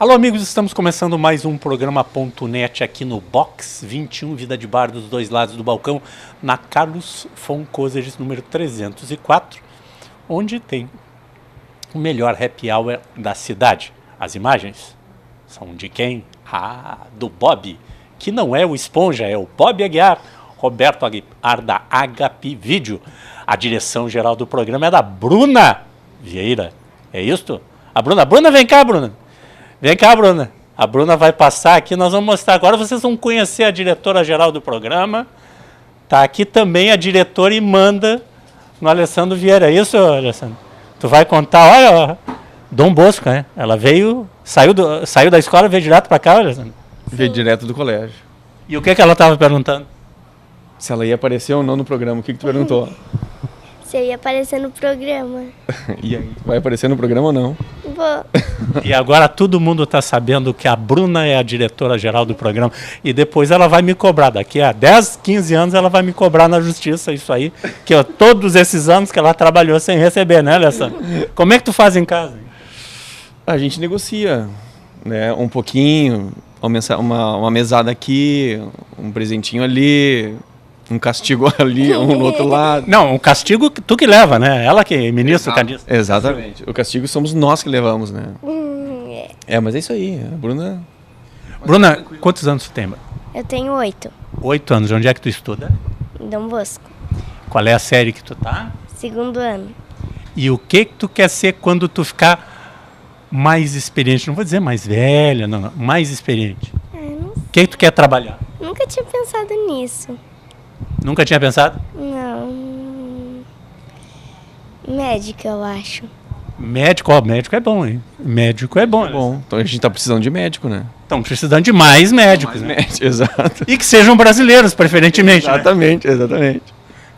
Alô, amigos, estamos começando mais um programa .net aqui no Box 21, Vida de Bar dos dois lados do balcão, na Carlos Foncoseres, número 304, onde tem o melhor happy hour da cidade. As imagens são de quem? Do Bob, que não é o Esponja, é o Bob Aguiar, Roberto Aguiar da HP Vídeo. A direção geral do programa é da Bruna Vieira, é isto? Bruna, vem cá, Bruna. Vem cá, Bruna. A Bruna vai passar aqui, nós vamos mostrar. Agora vocês vão conhecer a diretora-geral do programa. Tá aqui também a diretora e manda no Alessandro Vieira. É isso, Alessandro? Tu vai contar, olha, Dom Bosco, né? Ela veio, saiu da escola, veio direto para cá, Alessandro? Veio direto do colégio. E o que ela estava perguntando? Se ela ia aparecer ou não no programa. O que tu perguntou? Se eu ia aparecer no programa. E aí, vai aparecer no programa ou não? Vou. E agora todo mundo está sabendo que a Bruna é a diretora-geral do programa. E depois ela vai me cobrar. Daqui a 10, 15 anos ela vai me cobrar na justiça isso aí. Que todos esses anos que ela trabalhou sem receber, né, Alessandro? Como é que tu faz em casa? A gente negocia, né? Um pouquinho, uma mesada aqui, um presentinho ali, um castigo ali, um no outro lado. Não, o castigo tu que leva, né? Ela que ministra o candidato. Exatamente. O castigo somos nós que levamos, né? Mas é isso aí. A Bruna... Bruna, quantos anos tu tem? Eu tenho 8. 8 anos. Onde é que tu estuda? Em Dom Bosco. Qual é a série que tu tá? 2º ano. E o que tu quer ser quando tu ficar mais experiente? Não vou dizer mais velha, não. Mais experiente. Não O que tu quer trabalhar? Nunca tinha pensado nisso. Nunca tinha pensado? Não. Médica, eu acho. Médico, médico é bom, hein? Médico é bom. Bom, então a gente tá precisando de médico, né? Estão precisando de mais médicos. Mais médico, exato. E que sejam brasileiros, preferentemente. Exatamente, né? Exatamente.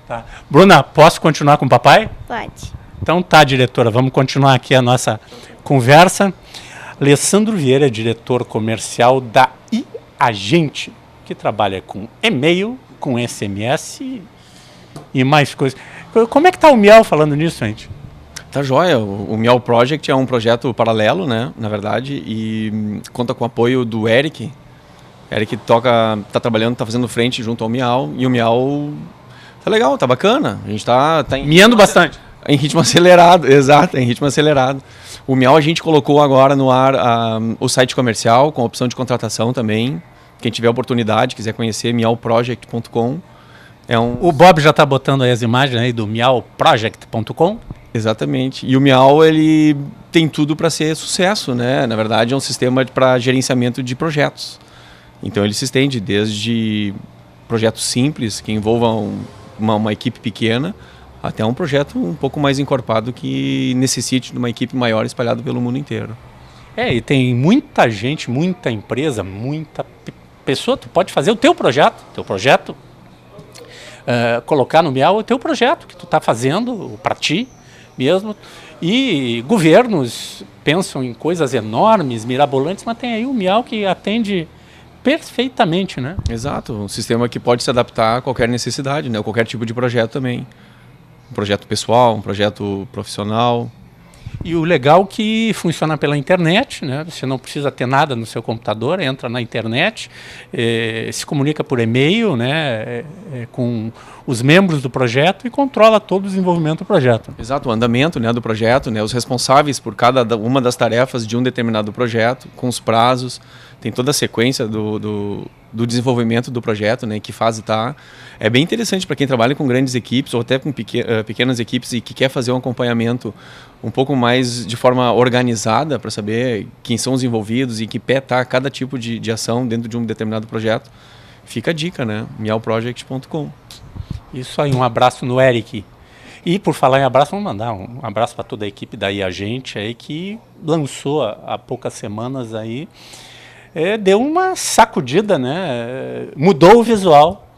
Tá. Bruna, posso continuar com o papai? Pode. Então tá, diretora, vamos continuar aqui a nossa conversa. Alessandro Vieira é diretor comercial da iAgente, que trabalha com e-mail, com SMS e mais coisas. Como é que tá o Miau falando nisso, gente? Tá joia. O Miau Project é um projeto paralelo, né? Na verdade, e conta com o apoio do Eric. Eric tá trabalhando, tá fazendo frente junto ao Miau. E o Miau tá legal, tá bacana. A gente tá miando bastante. Em ritmo acelerado, exato, em ritmo acelerado. O Miau a gente colocou agora no ar o site comercial, com a opção de contratação também. Quem tiver oportunidade, quiser conhecer, miauproject.com. O Bob já está botando aí as imagens aí do miauproject.com. Exatamente. E o Miau, ele tem tudo para ser sucesso, né? Na verdade, é um sistema para gerenciamento de projetos. Então, ele se estende desde projetos simples, que envolvam uma equipe pequena, até um projeto um pouco mais encorpado que necessite de uma equipe maior espalhada pelo mundo inteiro. E tem muita gente, muita empresa, muita pessoa. Tu pode fazer o teu projeto, colocar no Miau o teu projeto que tu está fazendo para ti mesmo. E governos pensam em coisas enormes, mirabolantes, mas tem aí o Miau que atende perfeitamente, né? Exato, um sistema que pode se adaptar a qualquer necessidade, né? Qualquer tipo de projeto também. Um projeto pessoal, um projeto profissional. E o legal é que funciona pela internet, né? Você não precisa ter nada no seu computador, entra na internet, se comunica por e-mail, né? Com os membros do projeto e controla todo o desenvolvimento do projeto. Exato, o andamento, né, do projeto, né? Os responsáveis por cada uma das tarefas de um determinado projeto, com os prazos, tem toda a sequência do desenvolvimento do projeto, né, que fase está. É bem interessante para quem trabalha com grandes equipes ou até com pequenas equipes e que quer fazer um acompanhamento um pouco mais de forma organizada para saber quem são os envolvidos e que pé está cada tipo de ação dentro de um determinado projeto. Fica a dica, né? miauproject.com. Isso aí, um abraço no Eric. E por falar em abraço, vamos mandar um abraço para toda a equipe da iAgente aí que lançou há poucas semanas aí. Deu uma sacudida, né? Mudou o visual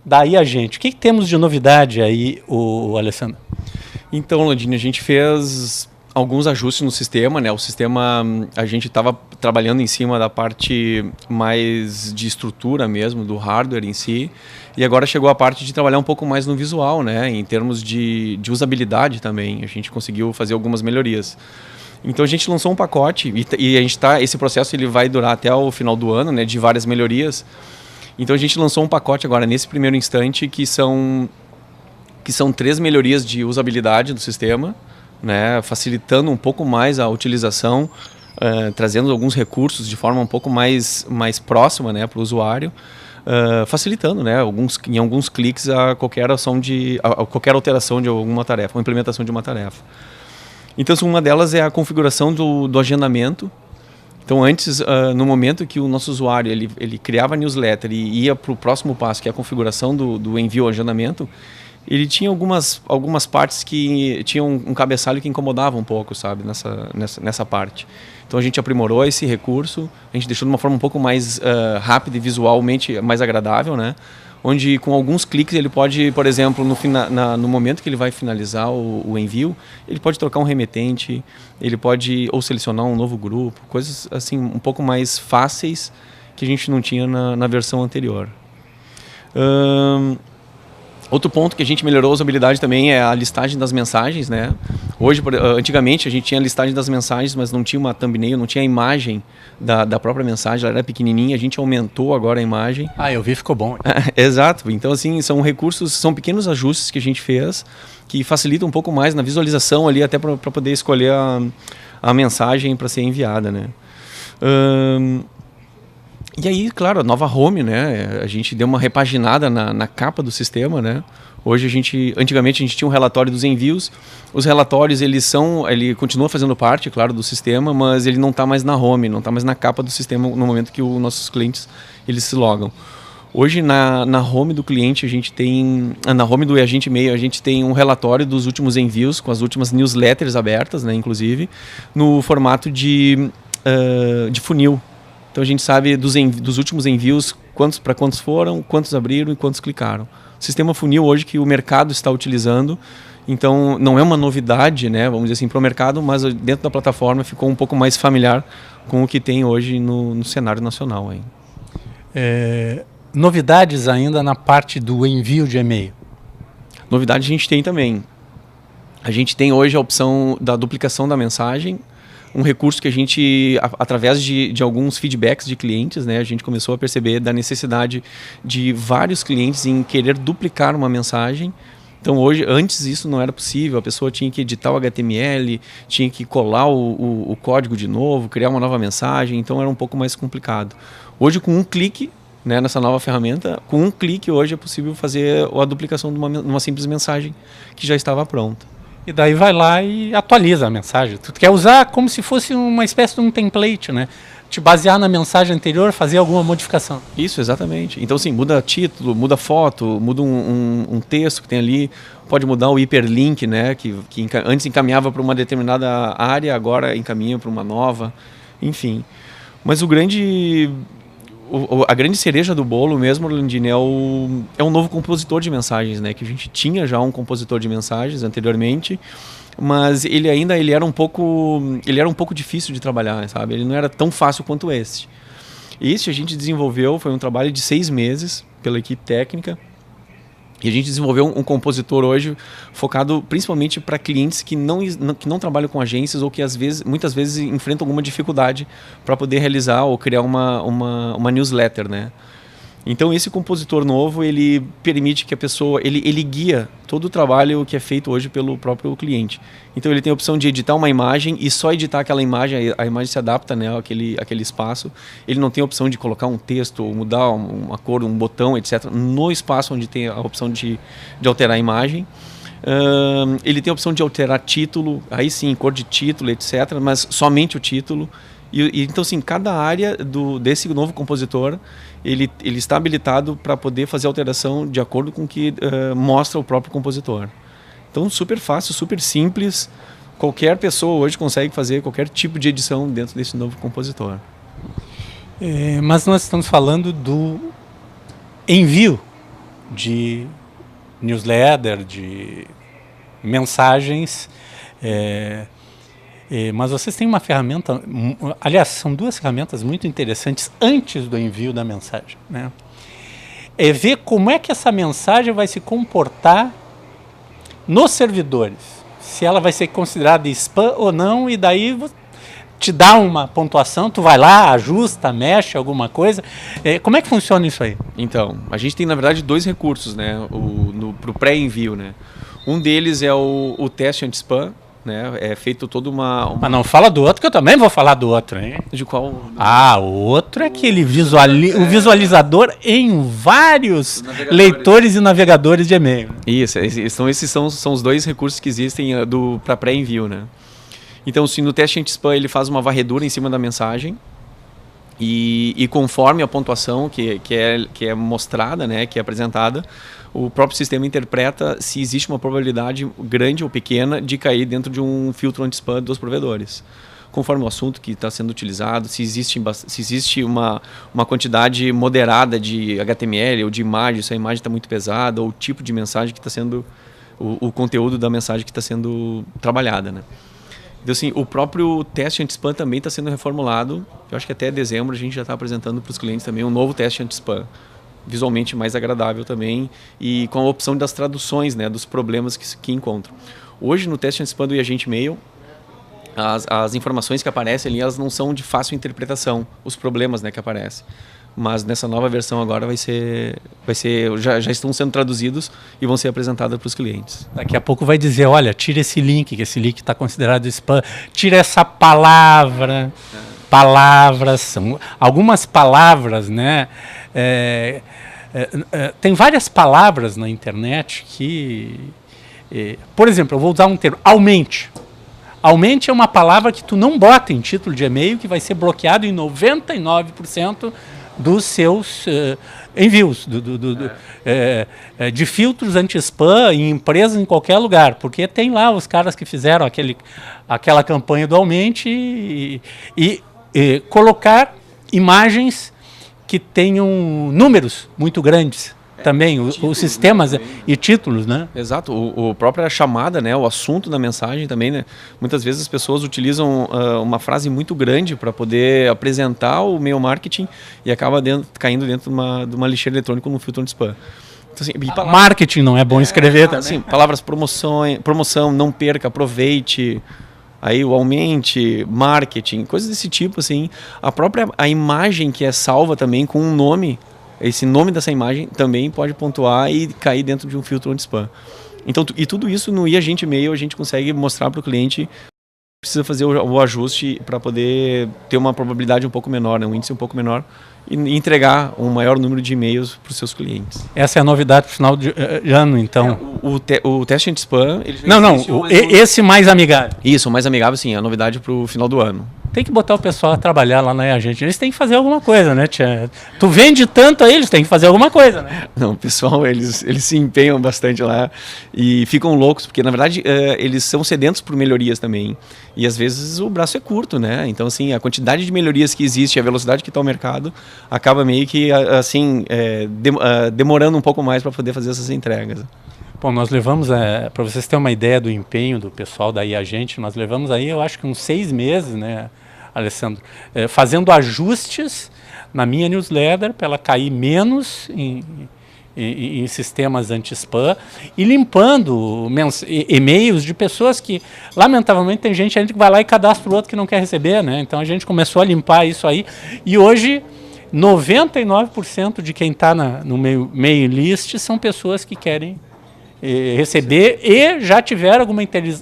da iAgente. O que temos de novidade aí, o Alessandro? Então, Landini, a gente fez alguns ajustes no sistema, né? O sistema, a gente estava trabalhando em cima da parte mais de estrutura mesmo, do hardware em si, e agora chegou a parte de trabalhar um pouco mais no visual, né? Em termos de usabilidade também, a gente conseguiu fazer algumas melhorias. Então a gente lançou um pacote e a gente esse processo ele vai durar até o final do ano, né, de várias melhorias. Então a gente lançou um pacote agora nesse primeiro instante que são 3 melhorias de usabilidade do sistema, né, facilitando um pouco mais a utilização, trazendo alguns recursos de forma um pouco mais próxima, né, para o usuário, facilitando, né, em alguns cliques a qualquer qualquer alteração de alguma tarefa, uma implementação de uma tarefa. Então, uma delas é a configuração do agendamento. Então, antes, no momento que o nosso usuário ele criava a newsletter e ia para o próximo passo, que é a configuração do envio ao agendamento, ele tinha algumas partes que tinham um cabeçalho que incomodava um pouco, sabe, nessa parte. Então, a gente aprimorou esse recurso, a gente deixou de uma forma um pouco mais rápida e visualmente mais agradável, né? Onde com alguns cliques ele pode, por exemplo, no momento que ele vai finalizar o envio, ele pode trocar um remetente, ele pode ou selecionar um novo grupo, coisas assim um pouco mais fáceis que a gente não tinha na versão anterior. Outro ponto que a gente melhorou a usabilidade também é a listagem das mensagens, né? Hoje, antigamente a gente tinha a listagem das mensagens, mas não tinha uma thumbnail, não tinha a imagem da própria mensagem, ela era pequenininha, a gente aumentou agora a imagem. Eu vi, ficou bom. Exato, então assim, são pequenos ajustes que a gente fez que facilitam um pouco mais na visualização ali, até para poder escolher a mensagem para ser enviada, né? E aí, claro, a nova home, né? A gente deu uma repaginada na capa do sistema, né? Hoje antigamente a gente tinha um relatório dos envios. Os relatórios ele continua fazendo parte, claro, do sistema, mas ele não está mais na home, não está mais na capa do sistema no momento que os nossos clientes eles se logam. Hoje na home do cliente na home do agente e-mail a gente tem um relatório dos últimos envios com as últimas newsletters abertas, né? Inclusive no formato de funil. Então a gente sabe dos últimos envios para quantos foram, quantos abriram e quantos clicaram. O sistema funil hoje que o mercado está utilizando, então não é uma novidade, né, vamos dizer assim, para o mercado, mas dentro da plataforma ficou um pouco mais familiar com o que tem hoje no cenário nacional. Aí. Novidades ainda na parte do envio de e-mail? Novidade a gente tem também. A gente tem hoje a opção da duplicação da mensagem, um recurso que a gente, através de alguns feedbacks de clientes, né, a gente começou a perceber da necessidade de vários clientes em querer duplicar uma mensagem. Então, antes isso não era possível, a pessoa tinha que editar o HTML, tinha que colar o código de novo, criar uma nova mensagem, então era um pouco mais complicado. Hoje, com um clique, né, nessa nova ferramenta, com um clique hoje é possível fazer a duplicação de uma simples mensagem que já estava pronta. E daí vai lá e atualiza a mensagem. Tu quer usar como se fosse uma espécie de um template, né? Te basear na mensagem anterior, fazer alguma modificação. Isso, exatamente. Então, assim, muda título, muda foto, muda um texto que tem ali, pode mudar o hiperlink, né? Que antes encaminhava para uma determinada área, agora encaminha para uma nova, enfim. Mas a grande cereja do bolo mesmo, Orlandini, é um novo compositor de mensagens, né? Que a gente tinha já um compositor de mensagens anteriormente, mas ele era um pouco difícil de trabalhar, sabe? Ele não era tão fácil quanto esse. Esse a gente desenvolveu, foi um trabalho de 6 meses pela equipe técnica. E a gente desenvolveu um compositor hoje focado principalmente para clientes que não trabalham com agências ou que muitas vezes enfrentam alguma dificuldade para poder realizar ou criar uma newsletter, né? Então esse compositor novo, ele permite que a pessoa, ele guia todo o trabalho que é feito hoje pelo próprio cliente. Então ele tem a opção de editar uma imagem e só editar aquela imagem, a imagem se adapta, né, àquele espaço. Ele não tem a opção de colocar um texto, ou mudar uma cor, um botão, etc. no espaço onde tem a opção de alterar a imagem. Ele tem a opção de alterar título, aí sim, cor de título, etc. Mas somente o título. Então, assim, cada área desse novo compositor, ele está habilitado para poder fazer alteração de acordo com o que mostra o próprio compositor. Então, super fácil, super simples. Qualquer pessoa hoje consegue fazer qualquer tipo de edição dentro desse novo compositor. Mas nós estamos falando do envio de newsletter, de mensagens. Mas vocês têm uma ferramenta, aliás, são 2 ferramentas muito interessantes antes do envio da mensagem, né? É ver como é que essa mensagem vai se comportar nos servidores. se ela vai ser considerada spam ou não, e daí te dá uma pontuação, tu vai lá, ajusta, mexe alguma coisa. Como é que funciona isso aí? Então, a gente tem, na verdade, 2 recursos, né, para o pré-envio, né. Um deles é o teste anti-spam, né, é feito toda uma... Mas não fala do outro, que eu também vou falar do outro, hein? De qual? O outro é aquele o visualizador em vários leitores e navegadores de e-mail. Isso, esses são os 2 recursos que existem para pré-envio, né. Então, se no teste anti-spam ele faz uma varredura em cima da mensagem e conforme a pontuação que é mostrada, né, que é apresentada, o próprio sistema interpreta se existe uma probabilidade grande ou pequena de cair dentro de um filtro anti-spam dos provedores. Conforme o assunto que está sendo utilizado, se existe uma quantidade moderada de HTML ou de imagem, se a imagem está muito pesada, ou o tipo de mensagem que está sendo, o conteúdo da mensagem que está sendo trabalhada, né? Então, assim, o próprio teste anti-spam também está sendo reformulado. Eu acho que até dezembro a gente já está apresentando para os clientes também um novo teste anti-spam, visualmente mais agradável também, e com a opção das traduções, né, dos problemas que encontram. Hoje, no teste anti-spam do eAgente Mail, as informações que aparecem ali, elas não são de fácil interpretação, os problemas, né, que aparecem. Mas nessa nova versão agora já estão sendo traduzidos e vão ser apresentados para os clientes. Daqui a pouco vai dizer, olha, tira esse link, que esse link está considerado spam, tira essa palavra, palavras, são algumas palavras, né? Tem várias palavras na internet que, por exemplo, eu vou usar um termo, aumente. Aumente é uma palavra que tu não bota em título de e-mail, que vai ser bloqueado em 99% dos seus envios, de filtros anti-spam em empresas em qualquer lugar, porque tem lá os caras que fizeram aquela campanha do Aumente e colocar imagens que tenham números muito grandes. Também, os sistemas e títulos, né? Exato, a própria chamada, né, o assunto da mensagem também, né? Muitas vezes as pessoas utilizam uma frase muito grande para poder apresentar o e-mail marketing e acaba caindo dentro de uma lixeira eletrônica no filtro anti-spam. Então, assim, marketing não é bom escrever também. Assim, palavras promoção, não perca, aproveite, aí o aumente, marketing, coisas desse tipo, assim. A imagem que é salva também com um nome, esse nome dessa imagem também pode pontuar e cair dentro de um filtro anti-spam. Então, e tudo isso no eAgente Mail a gente consegue mostrar para o cliente, precisa fazer o ajuste para poder ter uma probabilidade um pouco menor, né, um índice um pouco menor, e entregar um maior número de e-mails para os seus clientes. Essa é a novidade para o final de ano, então. O teste anti-spam... Esse mais amigável. Isso, o mais amigável, sim, é a novidade para o final do ano. Tem que botar o pessoal a trabalhar lá na eAgente. Eles têm que fazer alguma coisa, né, tia? Tu vende tanto aí, eles têm que fazer alguma coisa, né? Não, o pessoal, eles se empenham bastante lá e ficam loucos, porque, na verdade, eles são sedentos por melhorias também. E, às vezes, o braço é curto, né? Então, assim, a quantidade de melhorias que existe, a velocidade que está o mercado, acaba meio que, assim, demorando um pouco mais para poder fazer essas entregas. Bom, nós levamos, para vocês terem uma ideia do empenho do pessoal da eAgente, nós levamos aí, eu acho que uns 6 meses, né, Alessandro, fazendo ajustes na minha newsletter para ela cair menos em sistemas anti-spam e limpando e-mails de pessoas que, lamentavelmente, tem gente que vai lá e cadastra o outro que não quer receber, né? Então a gente começou a limpar isso aí e hoje 99% de quem está no mail list são pessoas que querem receber e já tiveram alguma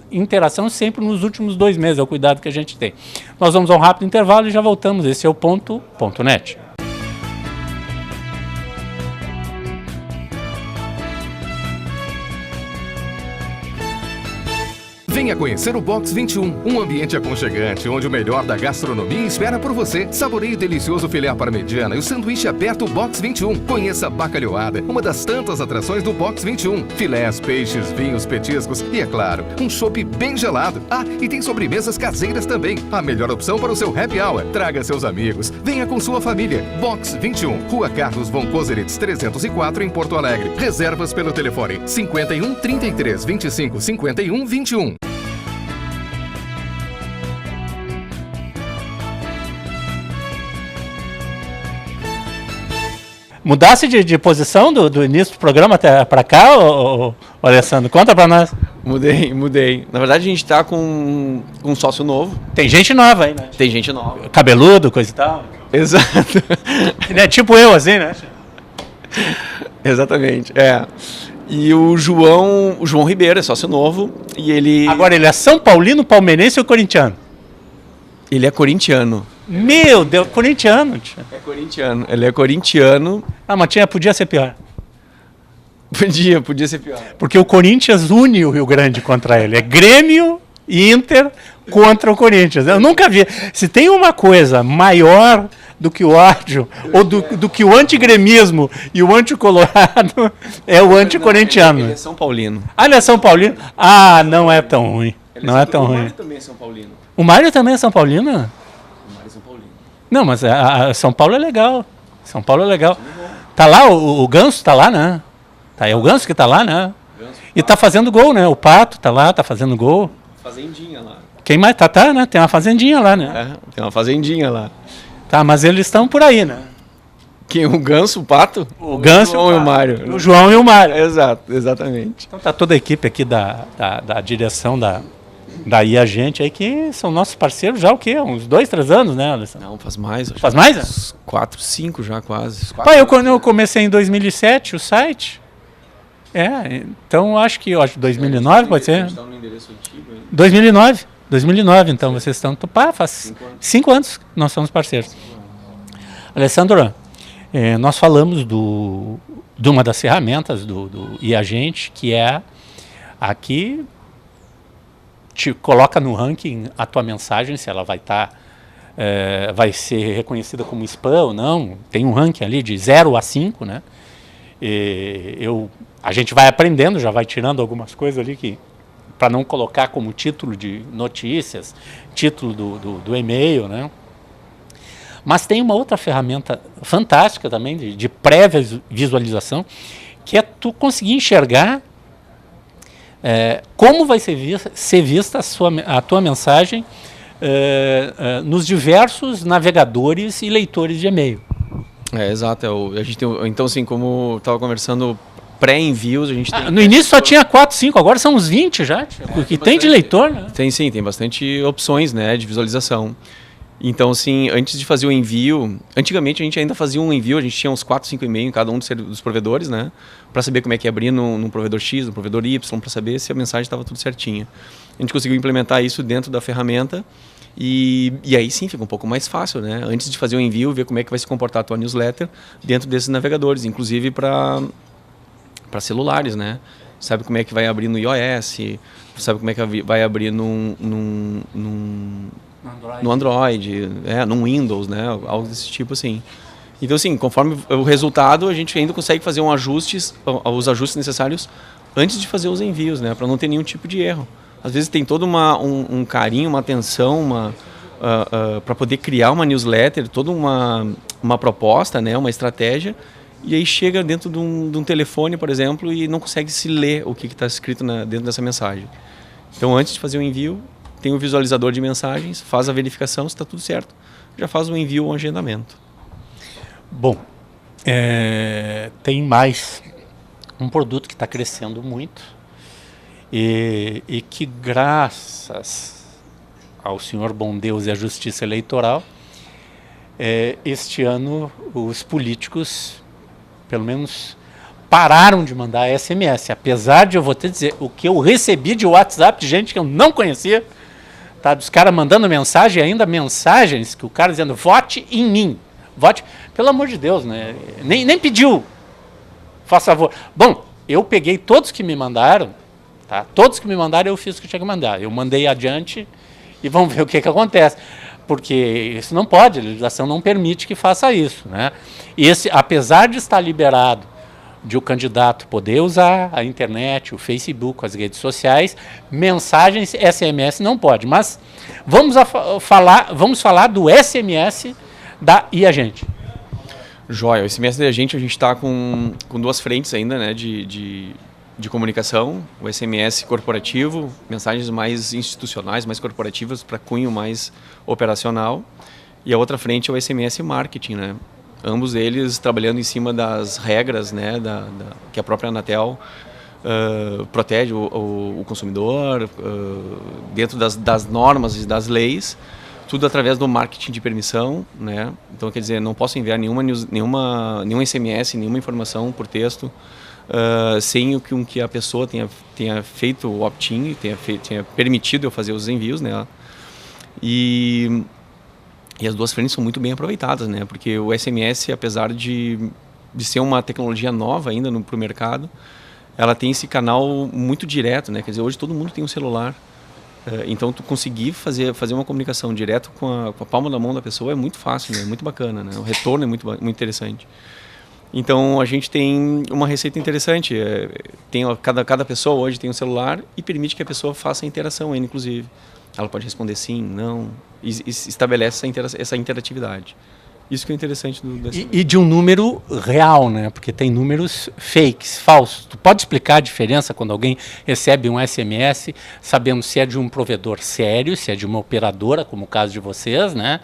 interação sempre nos últimos 2 meses, é o cuidado que a gente tem. Nós vamos a um rápido intervalo e já voltamos. Esse é o Ponto.net. Venha conhecer o Box 21, um ambiente aconchegante onde o melhor da gastronomia espera por você. Saboreie o delicioso filé à parmegiana e o sanduíche aberto Box 21. Conheça a bacalhoada, uma das tantas atrações do Box 21. Filés, peixes, vinhos, petiscos e, é claro, um chopp bem gelado. Ah, e tem sobremesas caseiras também. A melhor opção para o seu happy hour. Traga seus amigos. Venha com sua família. Box 21, Rua Carlos von Koseritz 304 em Porto Alegre. Reservas pelo telefone 51 33 25 51 21. Mudasse de posição do início do programa até para cá, ô Alessandro? Conta para nós. Mudei. Na verdade, a gente está com um sócio novo. Tem gente nova aí, né? Tem gente nova. Cabeludo, coisa e tal. Exato. É tipo eu, assim, né? Exatamente, E o João Ribeiro é sócio novo e ele... Agora, ele é São Paulino, palmeirense ou corintiano? Ele é corintiano. Meu Deus, corintiano. Tia. É corintiano. Ele é corintiano. Ah, mas podia ser pior. Podia ser pior. Porque o Corinthians une o Rio Grande contra ele. É Grêmio e Inter contra o Corinthians. Eu nunca vi. Se tem uma coisa maior do que o ódio, ou do que o antigremismo e o anticolorado, é o anticorintiano. Ele é São Paulino. Ah, ele é São Paulino? Ah, não é tão ruim. Não é tão ruim. O Mário também é São Paulino. O Mário também é São Paulino? O Mário é São Paulino. Não, mas São Paulo é legal. São Paulo é legal. Tá lá, o Ganso tá lá, né? É o Ganso que tá lá, né? E tá fazendo gol, né? O Pato tá lá, tá fazendo gol. Fazendinha lá. Quem mais? Tá, né? Tem uma fazendinha lá, né? Tem uma fazendinha lá. Tá, mas eles estão por aí, né? Quem? O Ganso, o Pato? O Ganso e o Mário. O João e o Mário. Exato, exatamente. Então tá toda a equipe aqui da direção da IAGente aí, que são nossos parceiros já o quê? Uns 2, 3 anos, né, Alessandro? Não, faz mais. Faz mais? Uns 4, 5 já quase. Pai, eu comecei em 2007 o site. Então acho que 2009 pode ser? 2009, então vocês estão... Faz 5 anos que nós somos parceiros. Alessandro, nós falamos de uma das ferramentas do IAGente, que é aqui te coloca no ranking a tua mensagem, se ela vai vai ser reconhecida como spam ou não. Tem um ranking ali de 0 a 5, né? A gente vai aprendendo, já vai tirando algumas coisas ali que para não colocar como título de notícias, título do e-mail, né? Mas tem uma outra ferramenta fantástica também de pré-visualização, que é tu conseguir enxergar como vai ser vista a tua mensagem nos diversos navegadores e leitores de e-mail. Exato. A gente tem, então, assim, como eu estava conversando, pré-envios, a gente tem... No início só tinha 4, 5, agora são uns 20 já, porque tem de leitor, né? Tem sim, tem bastante opções, né, de visualização. Então, assim, antes de fazer o envio, antigamente a gente ainda fazia um envio, a gente tinha uns 4, 5 e-mails em cada um dos provedores, né, para saber como é que ia abrir num provedor X, no provedor Y, para saber se a mensagem estava tudo certinha. A gente conseguiu implementar isso dentro da ferramenta e aí sim fica um pouco mais fácil, né, antes de fazer o envio, ver como é que vai se comportar a tua newsletter dentro desses navegadores, inclusive para celulares, né? Sabe como é que vai abrir no iOS, sabe como é que vai abrir no Android, no Windows, né? Algo desse tipo assim. Então, assim, conforme o resultado, a gente ainda consegue fazer os ajustes necessários antes de fazer os envios, né? Para não ter nenhum tipo de erro. Às vezes tem todo um carinho, uma atenção, para poder criar uma newsletter, toda uma proposta, né? Uma estratégia. E aí chega dentro de um telefone, por exemplo, e não consegue se ler o que está escrito dentro dessa mensagem. Então, antes de fazer o envio, tem o visualizador de mensagens, faz a verificação, se está tudo certo, já faz o envio ou o agendamento. Bom, tem mais um produto que está crescendo muito e que, graças ao Senhor bom Deus e à Justiça Eleitoral, este ano os políticos pelo menos pararam de mandar SMS, apesar de, eu vou te dizer, o que eu recebi de WhatsApp de gente que eu não conhecia, tá, dos caras mandando mensagem, ainda mensagens que o cara dizendo, vote em mim, vote, pelo amor de Deus, né, nem pediu, faça favor. Bom, eu peguei todos que me mandaram, tá, todos que me mandaram eu fiz o que tinha que mandar, eu mandei adiante e vamos ver o que acontece. Porque isso não pode, a legislação não permite que faça isso, né? E apesar de estar liberado de o candidato poder usar a internet, o Facebook, as redes sociais, mensagens SMS não pode. Mas vamos falar do SMS da IAGente. Joia, o SMS da IAGente a gente está com 2 frentes ainda, né, de comunicação, o SMS corporativo, mensagens mais institucionais, mais corporativas, para cunho mais operacional, e a outra frente é o SMS marketing, né? Ambos eles trabalhando em cima das regras, né, que a própria Anatel protege o consumidor, dentro das normas e das leis, tudo através do marketing de permissão, né? Então, quer dizer, não posso enviar nenhum SMS, nenhuma informação por texto, sem que a pessoa tenha feito o opt-in, tenha permitido eu fazer os envios, né? E as duas frentes são muito bem aproveitadas, né? Porque o SMS, apesar de ser uma tecnologia nova ainda para o mercado, ela tem esse canal muito direto, né? Quer dizer, hoje todo mundo tem um celular. Então, tu conseguir fazer uma comunicação direto com a palma da mão da pessoa é muito fácil, né? É muito bacana, né? O retorno é muito interessante. Então, a gente tem uma receita interessante. Cada pessoa hoje tem um celular e permite que a pessoa faça a interação ainda, inclusive. Ela pode responder sim, não, e estabelece essa interatividade. Isso que é interessante do SMS. E de um número real, né? Porque tem números fakes, falsos. Tu pode explicar a diferença quando alguém recebe um SMS, sabendo se é de um provedor sério, se é de uma operadora, como o caso de vocês, né?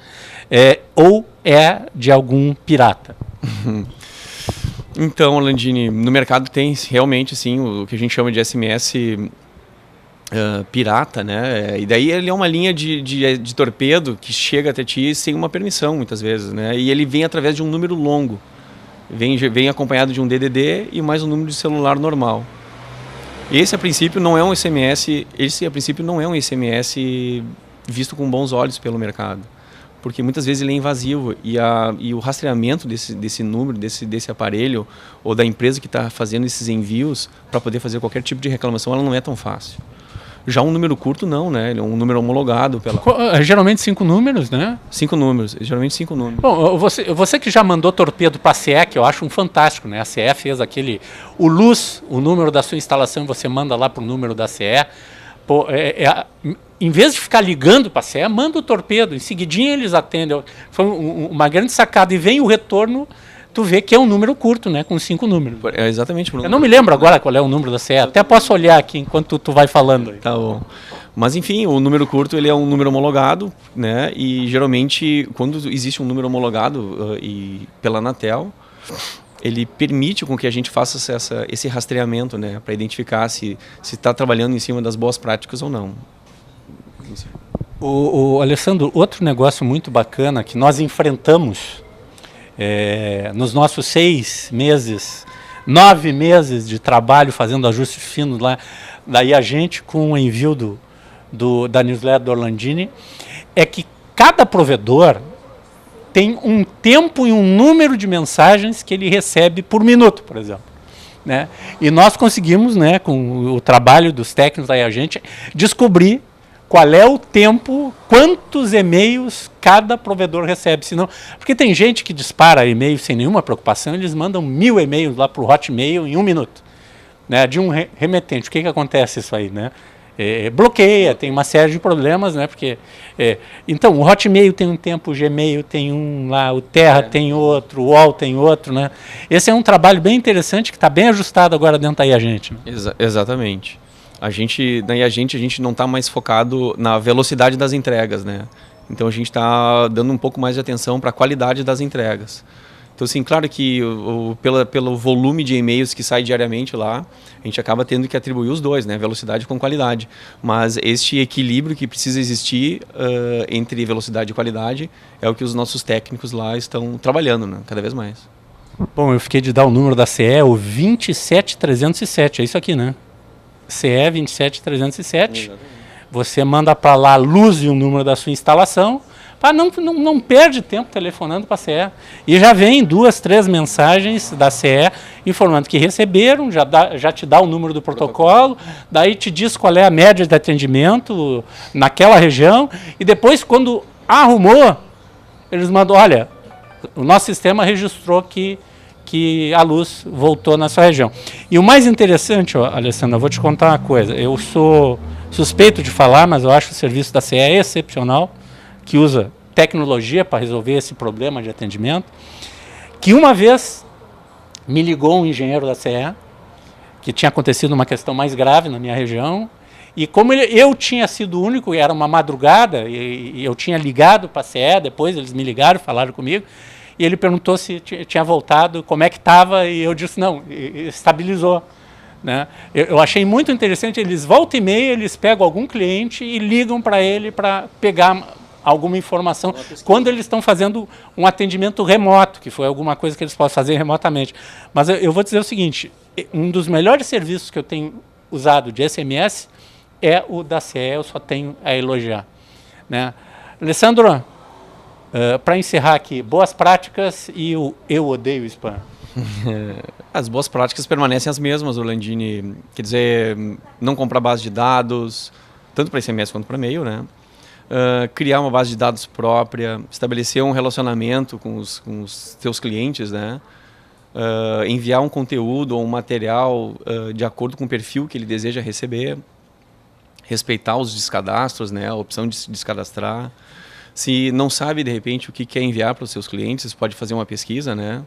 Ou é de algum pirata? Então, Landini, no mercado tem realmente assim, o que a gente chama de SMS pirata, né? E daí ele é uma linha de torpedo que chega até ti sem uma permissão, muitas vezes, né? E ele vem através de um número longo. Vem acompanhado de um DDD e mais um número de celular normal. Esse, a princípio, não é um SMS visto com bons olhos pelo mercado. Porque muitas vezes ele é invasivo e o rastreamento desse número, desse aparelho ou da empresa que está fazendo esses envios para poder fazer qualquer tipo de reclamação, ela não é tão fácil. Já um número curto não, né? Ele é um número homologado pela... Geralmente 5 números, né? 5 números, geralmente 5 números. Bom, você que já mandou torpedo para a CE, que eu acho um fantástico, né? A CE fez o Luz, o número da sua instalação, você manda lá para o número da CE. Pô, em vez de ficar ligando para a CE, manda o torpedo, em seguidinha eles atendem. Foi uma grande sacada. E vem o retorno, tu vê que é um número curto, né? Com 5 números. Exatamente. Eu não me lembro agora qual é o número da CE, até posso olhar aqui enquanto tu vai falando. Tá bom. Mas enfim, o número curto ele é um número homologado, né? E geralmente, quando existe um número homologado pela Anatel, ele permite com que a gente faça esse rastreamento, né? Para identificar se está trabalhando em cima das boas práticas ou não. Alessandro, outro negócio muito bacana que nós enfrentamos nos nossos 9 meses de trabalho fazendo ajustes finos lá, daí a gente com o envio da newsletter do Orlandini, é que cada provedor tem um tempo e um número de mensagens que ele recebe por minuto, por exemplo. Né? E nós conseguimos, né, com o trabalho dos técnicos aí, a gente descobrir qual é o tempo, quantos e-mails cada provedor recebe. Senão, porque tem gente que dispara e-mail sem nenhuma preocupação, eles mandam 1000 e-mails lá para o Hotmail em 1 minuto. Né, de um remetente. O que acontece isso aí? Né? Bloqueia, tem uma série de problemas, né? Porque, então, o Hotmail tem um tempo, o Gmail tem um lá, o Terra tem outro, o UOL tem outro, né? Esse é um trabalho bem interessante que está bem ajustado agora dentro da gente. Né? Exatamente. A gente não está mais focado na velocidade das entregas, né? Então a gente está dando um pouco mais de atenção para a qualidade das entregas. Então, assim, claro que pelo volume de e-mails que sai diariamente lá, a gente acaba tendo que atribuir os dois, né? Velocidade com qualidade. Mas este equilíbrio que precisa existir entre velocidade e qualidade é o que os nossos técnicos lá estão trabalhando, né? Cada vez mais. Bom, eu fiquei de dar o número da CE, o 27307, é isso aqui, né? CE 27307. Você manda para lá a luz e o número da sua instalação. Não perde tempo telefonando para a CE. E já vem 2, 3 mensagens da CE informando que receberam, já te dá o número do protocolo, daí te diz qual é a média de atendimento naquela região, e depois, quando arrumou, eles mandam, olha, o nosso sistema registrou que a luz voltou na sua região. E o mais interessante, Alessandro, eu vou te contar uma coisa, eu sou suspeito de falar, mas eu acho o serviço da CE excepcional, que usa tecnologia para resolver esse problema de atendimento, que uma vez me ligou um engenheiro da CE, que tinha acontecido uma questão mais grave na minha região, e como eu tinha sido o único, era uma madrugada, e eu tinha ligado para a CE, depois eles me ligaram, falaram comigo, e ele perguntou se tinha voltado, como é que estava, e eu disse, não, estabilizou. Né? Eu achei muito interessante, eles volta e meia, eles pegam algum cliente e ligam para ele para pegar alguma informação, quando eles estão fazendo um atendimento remoto, que foi alguma coisa que eles possam fazer remotamente. Mas eu vou dizer o seguinte, um dos melhores serviços que eu tenho usado de SMS é o da CE, eu só tenho a elogiar. Né? Alessandro, para encerrar aqui, boas práticas e o eu odeio spam. As boas práticas permanecem as mesmas, Orlandini. Quer dizer, não comprar base de dados, tanto para SMS quanto para e-mail, né? Criar uma base de dados própria, estabelecer um relacionamento com os teus clientes, né? Enviar um conteúdo ou um material de acordo com o perfil que ele deseja receber, respeitar os descadastros, né? A opção de se descadastrar. Se não sabe, de repente, o que quer enviar para os seus clientes, pode fazer uma pesquisa, né?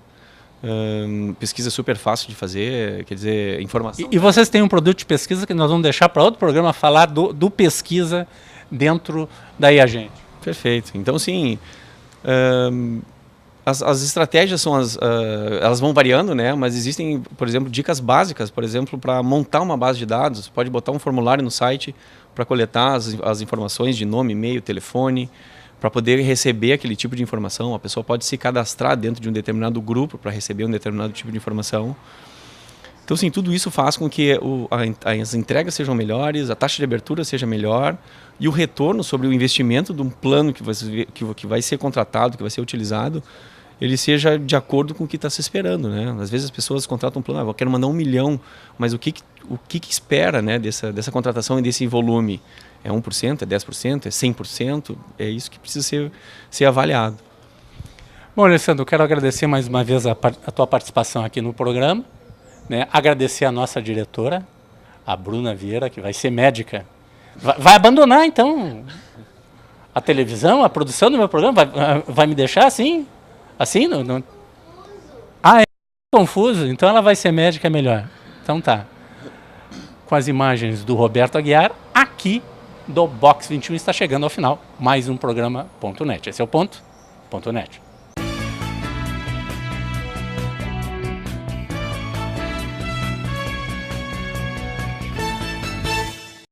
Pesquisa super fácil de fazer, quer dizer, informação. E vocês têm um produto de pesquisa que nós vamos deixar para outro programa falar do pesquisa dentro da IAGente. Perfeito. Então, sim, as estratégias são elas vão variando, né? Mas existem, por exemplo, dicas básicas, por exemplo, para montar uma base de dados. Você pode botar um formulário no site para coletar as informações de nome, e-mail, telefone, para poder receber aquele tipo de informação. A pessoa pode se cadastrar dentro de um determinado grupo para receber um determinado tipo de informação. Então, sim, tudo isso faz com que as entregas sejam melhores, a taxa de abertura seja melhor e o retorno sobre o investimento de um plano que vai ser contratado, que vai ser utilizado, ele seja de acordo com o que está se esperando, né? Às vezes as pessoas contratam um plano, eu quero mandar 1 milhão, mas o que espera, né, dessa contratação e desse volume? É 1%, é 10%, é 100%? É isso que precisa ser avaliado. Bom, Alessandro, eu quero agradecer mais uma vez a tua participação aqui no programa, né? Agradecer a nossa diretora, a Bruna Vieira, que vai ser médica. Vai abandonar, então, a televisão, a produção do meu programa? Vai me deixar assim? Assim? Não? Ah, é confuso? Então ela vai ser médica, é melhor. Então tá. Com as imagens do Roberto Aguiar, aqui do Box 21 está chegando ao final mais um programa .net. Esse é o ponto .net.